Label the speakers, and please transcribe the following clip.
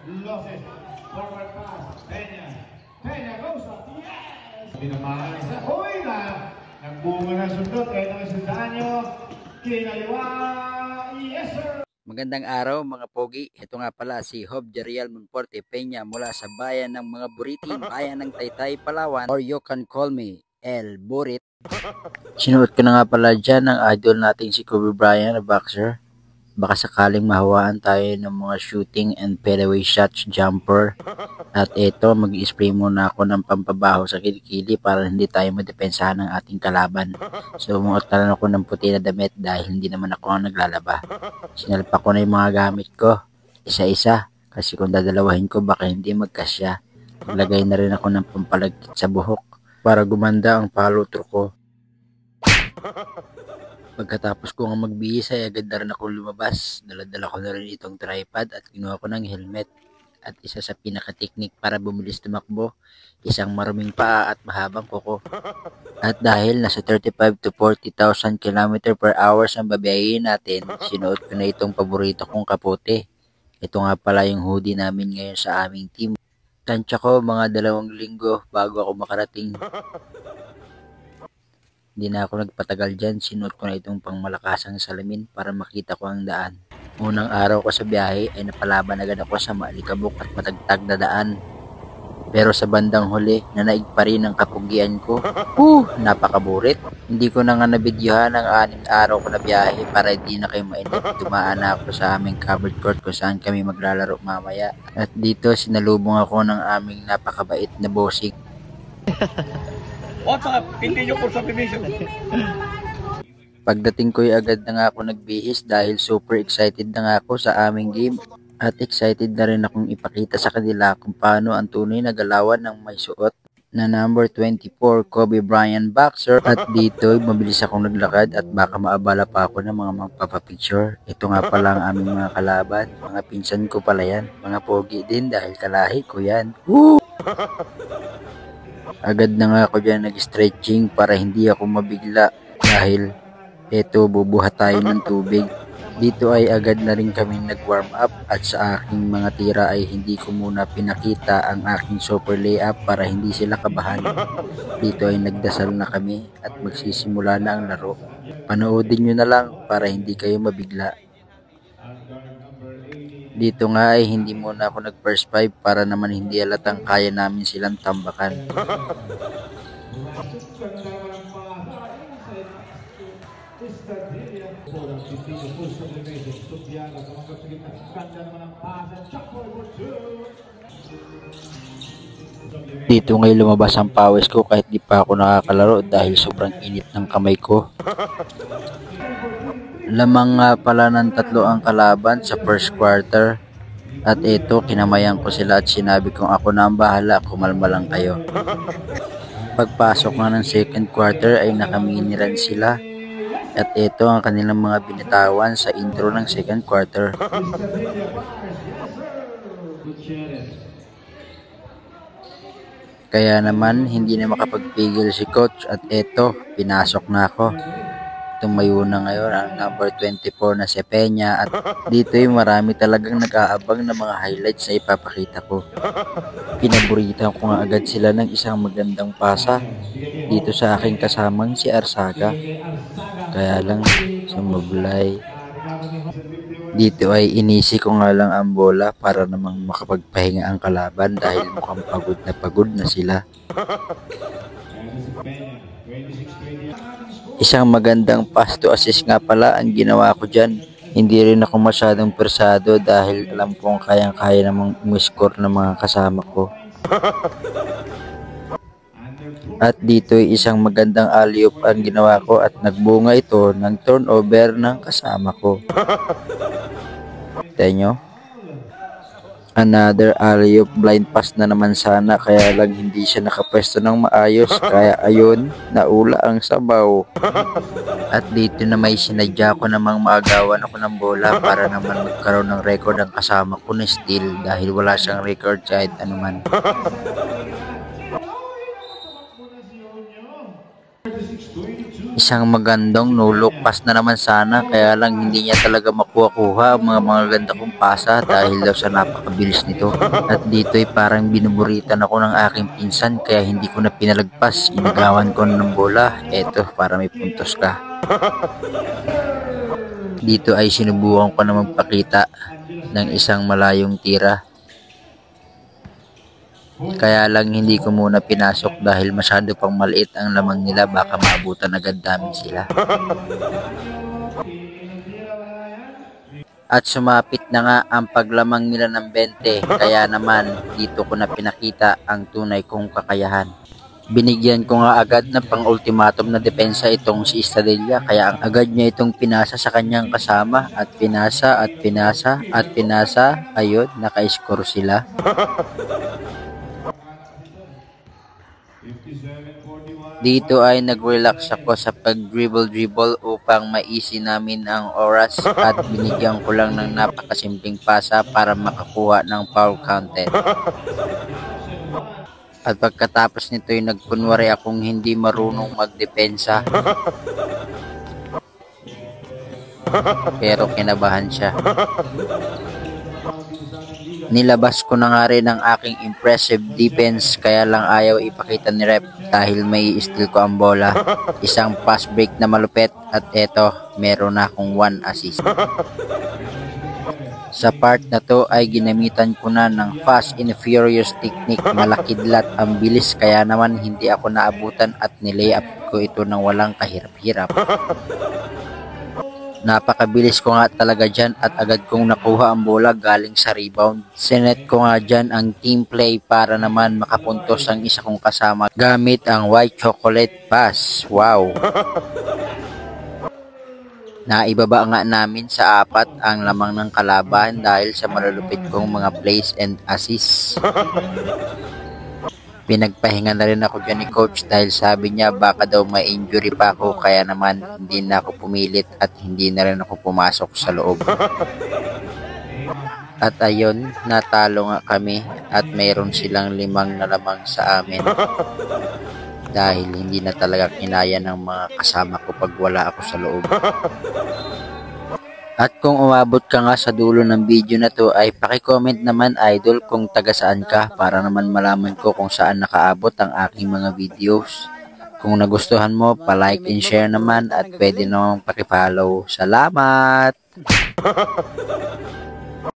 Speaker 1: Loses. Forward pass. Peña. Peña goes up. Yes! Pinamahan isa. Uy na! Nagbunga ng sundot. Kaya naman sundaan nyo. Kinaliwa. Yes sir!
Speaker 2: Magandang araw mga pogi. Ito nga pala si Hob Jerial Monforte Peña mula sa bayan ng mga Buritin, bayan ng Taytay, Palawan, or you can call me El Burit. Sinuot ko na nga pala dyan ang idol nating si Kobe Bryant na boxer. Baka sakaling mahawaan tayo ng mga shooting and fadeaway shots jumper. At ito, mag-spray muna ako ng pampabaho sa kilikili para hindi tayo madepensahan ng ating kalaban. So, umuot na lang ako ng puti na damit dahil hindi naman ako ang naglalaba. Sinalpa ko na yung mga gamit ko, isa-isa, kasi kung dadalawahin ko baka hindi magkasya. Naglagay na rin ako ng pampalagkit sa buhok para gumanda ang palutro ko. Pagkatapos ko nga magbihis ay agad na rin akong lumabas. Daladala ko na rin itong tripod at kinuha ko ng helmet. At isa sa pinaka-teknik para bumilis tumakbo, isang maruming paa at mahabang kuko. At dahil nasa 35 to 40,000 km per hour ang babiyahin natin, sinuot ko na itong paborito kong kapote. Ito nga pala yung hoodie namin ngayon sa aming team. Tansya ko mga 2 linggo bago ako makarating. Hindi na ako nagpatagal dyan, sinuot ko na itong pangmalakasang salamin para makita ko ang daan. Unang araw ko sa biyahe ay napalaban agad ako sa maalikabok at matagtag na daan. Pero sa bandang huli, nanaig pa rin ang kapugian ko. Napakaburit. Hindi ko na nga nabidyohan ang 6 araw ko na biyahe para hindi na kayo mainip. Dumaan na ako sa aming covered court kung saan kami maglalaro mamaya. At dito sinalubong ako ng aming napakabait na bossing.
Speaker 3: Continue for submission.
Speaker 2: Pagdating ko ay agad na nga ako nagbihis dahil super excited na nga ako sa aming game. At excited na rin akong ipakita sa kanila kung paano ang tunay na galawan ng may suot na number 24 Kobe Bryant boxer. At dito mabilis akong naglakad at baka maabala pa ako ng mga magpapapicture. Ito nga pala ang aming mga kalaban. Mga pinsan ko pala yan. Mga pogi din dahil kalahi ko yan. Woo! Agad na nga ako dyan nag-stretching para hindi ako mabigla dahil eto bubuhat tayo ng tubig. Dito ay agad na rin kami nag-warm up at sa aking mga tira ay hindi ko muna pinakita ang aking super layup para hindi sila kabahan. Dito ay nagdasal na kami at magsisimula na ang laro. Panoodin nyo na lang para hindi kayo mabigla. Dito nga ay hindi muna ako nag first 5 para naman hindi halatang kaya namin silang tambakan. Dito ngayon lumabas ang pawis ko kahit di pa ako nakakalaro dahil sobrang init ng kamay ko. Lamang nga pala ng 3 ang kalaban sa first quarter. At ito, kinamayan ko sila at sinabi kong ako na ang bahala, kumalma lang kayo. Pagpasok nga ng second quarter ay nakaminiran sila. At ito ang kanilang mga binitawan sa intro ng second quarter. Kaya naman, hindi na makapagpigil si coach at ito, pinasok na ako. Tumayo na ngayon ang number 24 na si Peña at dito ay marami talagang nag-aabang na mga highlights na ipapakita ko. Pinaburitan ko nga agad sila ng isang magandang pasa dito sa aking kasamang si Arsaga. Kaya lang sumablay. Dito ay inisi ko nga lang ang bola para namang makapagpahinga ang kalaban dahil mukhang pagod na sila. Isang magandang pass to assist nga pala ang ginawa ko dyan. Hindi rin ako masyadong persado dahil alam kong kayang-kaya namang umiscore ng mga kasama ko. At dito ay isang magandang alley-oop ang ginawa ko at nagbunga ito ng turnover ng kasama ko. Tignan nyo. Another alley-oop, blind pass na naman sana kaya lang hindi siya nakapwesto ng maayos kaya ayun, naula ang sabaw. At dito na may sinadya ko namang maagawan ako ng bola para naman magkaroon ng record ang kasama ko na steal dahil wala siyang record kahit anuman. Isang magandang no-look pass na naman sana, kaya lang hindi niya talaga makuha-kuha ang mga ganda kong pasa dahil daw sa napakabilis nito. At dito ay parang binuburitan ako ng aking pinsan kaya hindi ko na pinalagpas. Inagawan ko ng bola. Eto, para may puntos ka. Dito ay sinubukan ko na magpakita ng isang malayong tira. Kaya lang hindi ko muna pinasok dahil masyado pang maliit ang lamang nila, baka maabutan agad namin sila. At sumapit na nga ang paglamang nila ng 20, kaya naman dito ko na pinakita ang tunay kong kakayahan. Binigyan ko nga agad ng pang-ultimatum na depensa itong si Estadilla, kaya ang agad niya itong pinasa sa kanyang kasama at pinasa at pinasa at pinasa. Ayun, naka-score sila. Dito ay nag-relax ako sa pag-dribble upang maisi namin ang oras at binigyan ko lang ng napakasimpleng pasa para makakuha ng foul counted. At pagkatapos nito ay nagkunwari akong hindi marunong magdepensa. Pero kinabahan siya. Nilabas ko na nga rin ang aking impressive defense, kaya lang ayaw ipakita ni ref dahil may steal ko ang bola. Isang pass break na malupit at eto, meron na akong 1 assist. Sa part na to ay ginamitan ko na ng fast and furious technique. Malakidlat ang bilis, kaya naman hindi ako naabutan at nilayup ko ito ng walang kahirap-hirap. Napakabilis ko nga talaga dyan at agad kong nakuha ang bola galing sa rebound. Sinet ko nga dyan ang team play para naman makapuntos ang isa kong kasama gamit ang white chocolate pass. Wow! Naibaba nga namin sa 4 ang lamang ng kalaban dahil sa malulupit kong mga plays and assists. Pinagpahinga na rin ako dyan ni coach dahil sabi niya baka daw may injury pa ako, kaya naman hindi na ako pumilit at hindi na rin ako pumasok sa loob. At ayun, natalo nga kami at mayroon silang 5 na lamang sa amin. Dahil hindi na talaga kinaya ng mga kasama ko pag wala ako sa loob. At kung umabot ka nga sa dulo ng video na to ay paki-comment naman idol kung taga saan ka para naman malaman ko kung saan nakaabot ang aking mga videos. Kung nagustuhan mo, pa-like and share naman at pwede namang paki-follow. Salamat!